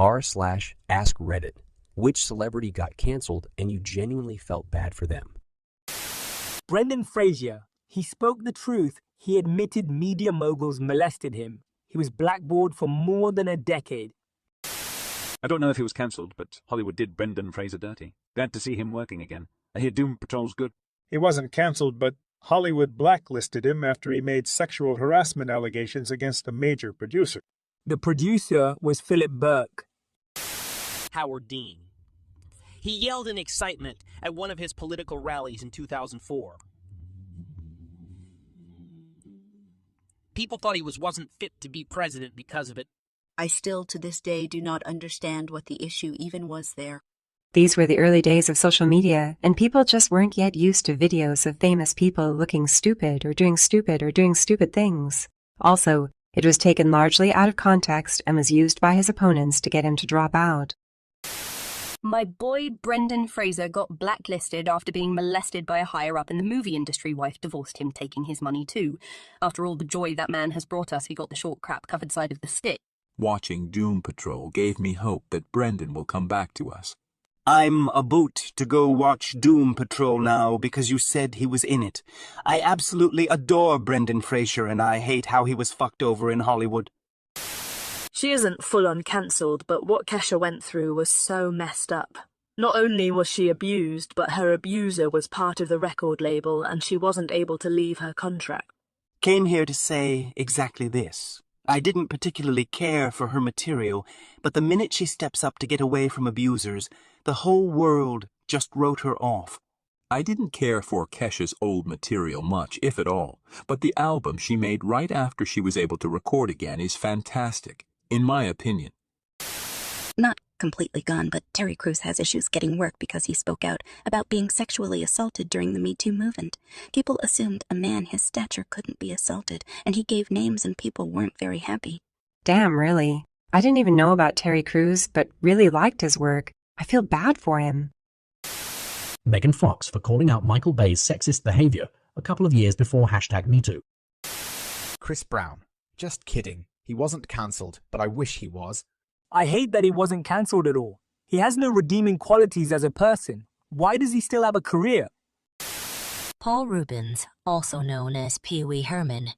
r/askreddit. Which celebrity got canceled and you genuinely felt bad for them? Brendan Fraser. He spoke the truth. He admitted media moguls molested him. He was blackballed for more than a decade. I don't know if he was cancelled, but Hollywood did Brendan Fraser dirty. Glad to see him working again. I hear Doom Patrol's good. He wasn't cancelled, but Hollywood blacklisted him after he made sexual harassment allegations against a major producer. The producer was Philip Burke. Howard Dean. He yelled in excitement at one of his political rallies in 2004. People thought he wasn't fit to be president because of it. I still to this day do not understand what the issue even was there. These were the early days of social media, and people just weren't yet used to videos of famous people looking stupid or doing stupid things. Also, it was taken largely out of context and was used by his opponents to get him to drop out. My boy Brendan Fraser got blacklisted after being molested by a higher-up in the movie industry. Wife divorced him, taking his money too. After all the joy that man has brought us, he got the short crap-covered side of the stick. Watching Doom Patrol gave me hope that Brendan will come back to us. I'm about to go watch Doom Patrol now because you said he was in it. I absolutely adore Brendan Fraser and I hate how he was fucked over in Hollywood. She isn't full-on cancelled, but what Kesha went through was so messed up. Not only was she abused, but her abuser was part of the record label and she wasn't able to leave her contract. Came here to say exactly this. I didn't particularly care for her material, but the minute she steps up to get away from abusers, the whole world just wrote her off. I didn't care for Kesha's old material much, if at all, but the album she made right after she was able to record again is fantastic, in my opinion. Not completely gone, but Terry Crews has issues getting work because he spoke out about being sexually assaulted during the Me Too movement. People assumed a man his stature couldn't be assaulted, and he gave names and people weren't very happy. Damn, really? I didn't even know about Terry Crews, but really liked his work. I feel bad for him. Megan Fox for calling out Michael Bay's sexist behavior a couple of years before #MeToo. Chris Brown. Just kidding. He wasn't cancelled, but I wish he was. I hate that he wasn't cancelled at all. He has no redeeming qualities as a person. Why does he still have a career? Paul Rubens, also known as Pee-wee Herman.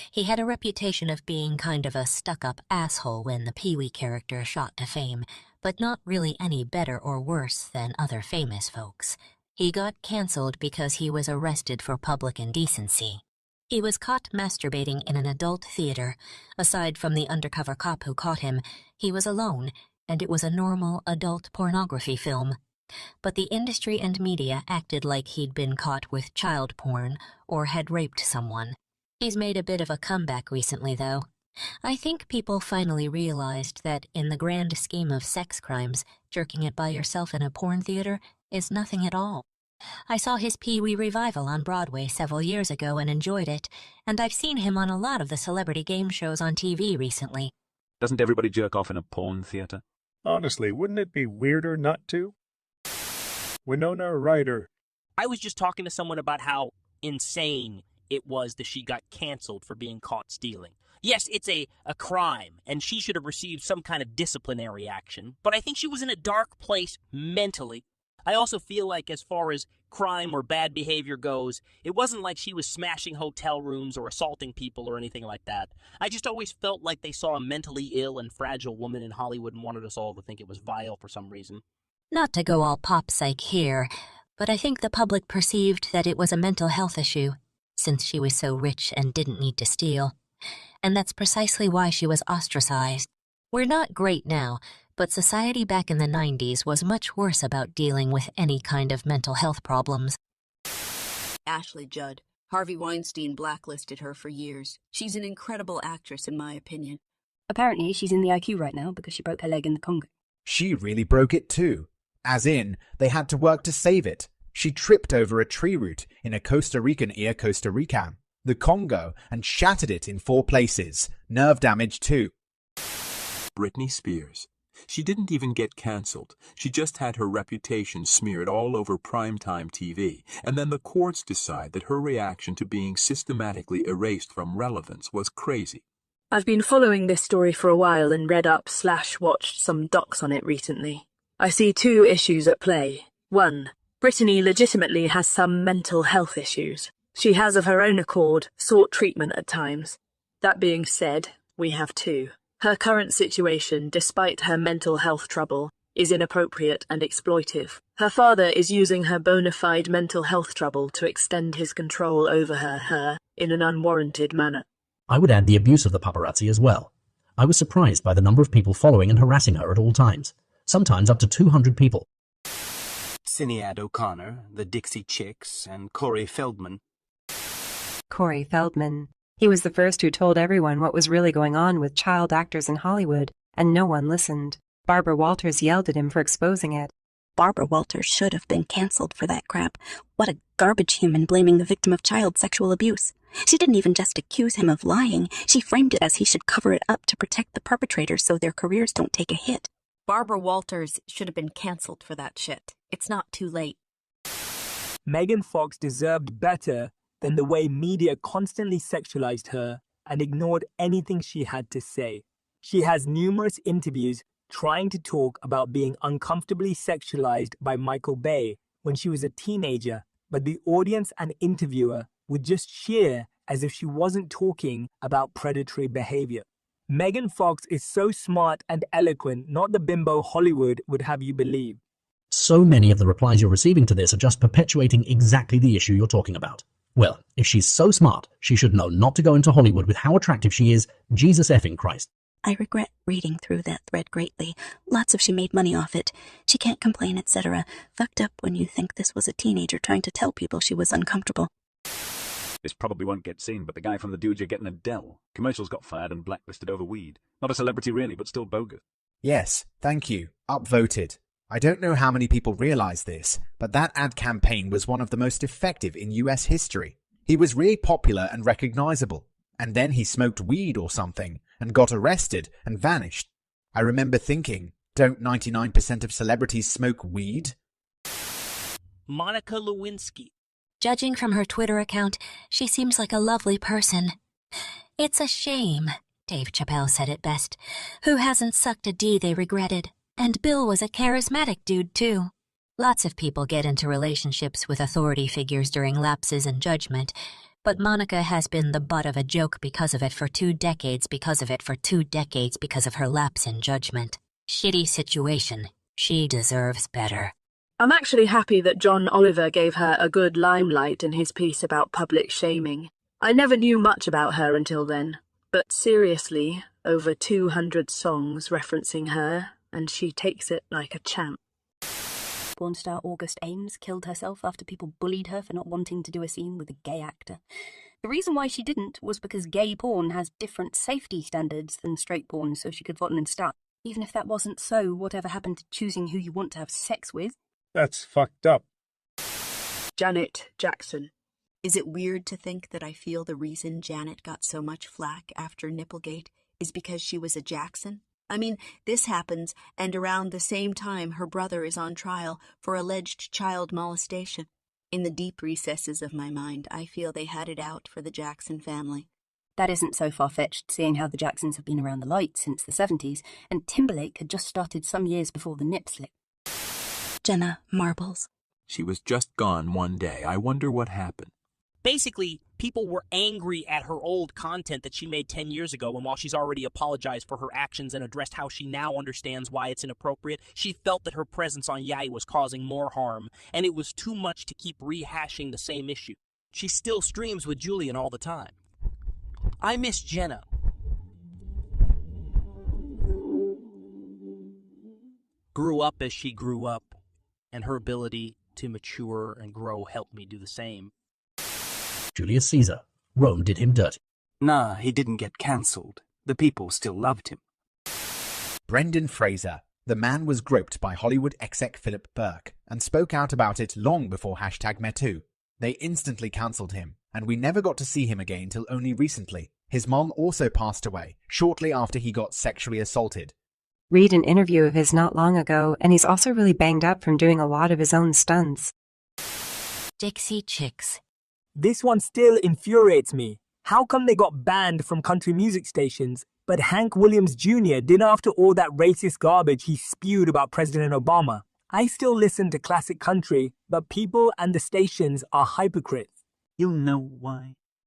He had a reputation of being kind of a stuck-up asshole when the Pee-wee character shot to fame, but not really any better or worse than other famous folks. He got cancelled because he was arrested for public indecency. He was caught masturbating in an adult theater. Aside from the undercover cop who caught him, he was alone, and it was a normal adult pornography film. But the industry and media acted like he'd been caught with child porn or had raped someone. He's made a bit of a comeback recently, though. I think people finally realized that in the grand scheme of sex crimes, jerking it by yourself in a porn theater is nothing at all. I saw his Pee-wee revival on Broadway several years ago and enjoyed it, and I've seen him on a lot of the celebrity game shows on TV recently. Doesn't everybody jerk off in a porn theater? Honestly, wouldn't it be weirder not to? Winona Ryder. I was just talking to someone about how insane it was that she got canceled for being caught stealing. Yes, it's a crime, and she should have received some kind of disciplinary action, but I think she was in a dark place mentally. I also feel like as far as crime or bad behavior goes, it wasn't like she was smashing hotel rooms or assaulting people or anything like that. I just always felt like they saw a mentally ill and fragile woman in Hollywood and wanted us all to think it was vile for some reason. Not to go all pop-psych here, but I think the public perceived that it was a mental health issue, since she was so rich and didn't need to steal. And that's precisely why she was ostracized. We're not great now, but society back in the 90s was much worse about dealing with any kind of mental health problems. Ashley Judd. Harvey Weinstein blacklisted her for years. She's an incredible actress, in my opinion. Apparently, she's in the IQ right now because she broke her leg in the Congo. She really broke it too. As in, they had to work to save it. She tripped over a tree root in a Costa Rican Costa Rican, the Congo, and shattered it in 4 places. Nerve damage too. Britney Spears. She didn't even get cancelled. She just had her reputation smeared all over primetime TV, and then the courts decide that her reaction to being systematically erased from relevance was crazy. I've been following this story for a while and read up/watched some docs on it recently. I see two issues at play. One, Brittany legitimately has some mental health issues. She has of her own accord sought treatment at times. That being said, we have two. Her current situation, despite her mental health trouble, is inappropriate and exploitive. Her father is using her bona fide mental health trouble to extend his control over her in an unwarranted manner. I would add the abuse of the paparazzi as well. I was surprised by the number of people following and harassing her at all times, sometimes up to 200 people. Sinead O'Connor, the Dixie Chicks, and Corey Feldman. Corey Feldman. He was the first who told everyone what was really going on with child actors in Hollywood, and no one listened. Barbara Walters yelled at him for exposing it. Barbara Walters should have been cancelled for that crap. What a garbage human blaming the victim of child sexual abuse. She didn't even just accuse him of lying. She framed it as he should cover it up to protect the perpetrators so their careers don't take a hit. Barbara Walters should have been cancelled for that shit. It's not too late. Megan Fox deserved better than the way media constantly sexualized her and ignored anything she had to say. She has numerous interviews trying to talk about being uncomfortably sexualized by Michael Bay when she was a teenager, but the audience and interviewer would just cheer as if she wasn't talking about predatory behavior. Megan Fox is so smart and eloquent, not the bimbo Hollywood would have you believe. So many of the replies you're receiving to this are just perpetuating exactly the issue you're talking about. Well, if she's so smart, she should know not to go into Hollywood with how attractive she is. Jesus effing Christ. I regret reading through that thread greatly. Lots of she made money off it. She can't complain, etc. Fucked up when you think this was a teenager trying to tell people she was uncomfortable. This probably won't get seen, but the guy from the Dudes You're Getting Adele. Commercials got fired and blacklisted over weed. Not a celebrity really, but still bogus. Yes, thank you. Upvoted. I don't know how many people realize this, but that ad campaign was one of the most effective in US history. He was really popular and recognizable. And then he smoked weed or something and got arrested and vanished. I remember thinking, don't 99% of celebrities smoke weed? Monica Lewinsky. Judging from her Twitter account, she seems like a lovely person. It's a shame, Dave Chappelle said it best. Who hasn't sucked a D they regretted? And Bill was a charismatic dude, too. Lots of people get into relationships with authority figures during lapses in judgment, but Monica has been the butt of a joke because of it for 2 decades, because of her lapse in judgment. Shitty situation. She deserves better. I'm actually happy that John Oliver gave her a good limelight in his piece about public shaming. I never knew much about her until then, but seriously, over 200 songs referencing her, and she takes it like a champ. Porn star August Ames killed herself after people bullied her for not wanting to do a scene with a gay actor. The reason why she didn't was because gay porn has different safety standards than straight porn, so she could vote and start. Even if that wasn't so, whatever happened to choosing who you want to have sex with? That's fucked up. Janet Jackson. Is it weird to think that I feel the reason Janet got so much flack after Nipplegate is because she was a Jackson? I mean, this happens, and around the same time her brother is on trial for alleged child molestation. In the deep recesses of my mind, I feel they had it out for the Jackson family. That isn't so far-fetched, seeing how the Jacksons have been around the light since the 70s, and Timberlake had just started some years before the nip slip. Jenna Marbles. She was just gone one day. I wonder what happened. Basically, people were angry at her old content that she made 10 years ago, and while she's already apologized for her actions and addressed how she now understands why it's inappropriate, she felt that her presence on Yai was causing more harm, and it was too much to keep rehashing the same issue. She still streams with Julian all the time. I miss Jenna. Grew up as she grew up, and her ability to mature and grow helped me do the same. Julius Caesar. Rome did him dirty. Nah, he didn't get cancelled. The people still loved him. Brendan Fraser. The man was groped by Hollywood exec Philip Burke and spoke out about it long before #MeToo. They instantly cancelled him, and we never got to see him again till only recently. His mom also passed away shortly after he got sexually assaulted. Read an interview of his not long ago, and he's also really banged up from doing a lot of his own stunts. Dixie Chicks. This one still infuriates me. How come they got banned from country music stations, but Hank Williams Jr. did after all that racist garbage he spewed about President Obama? I still listen to classic country, but people and the stations are hypocrites. You know why?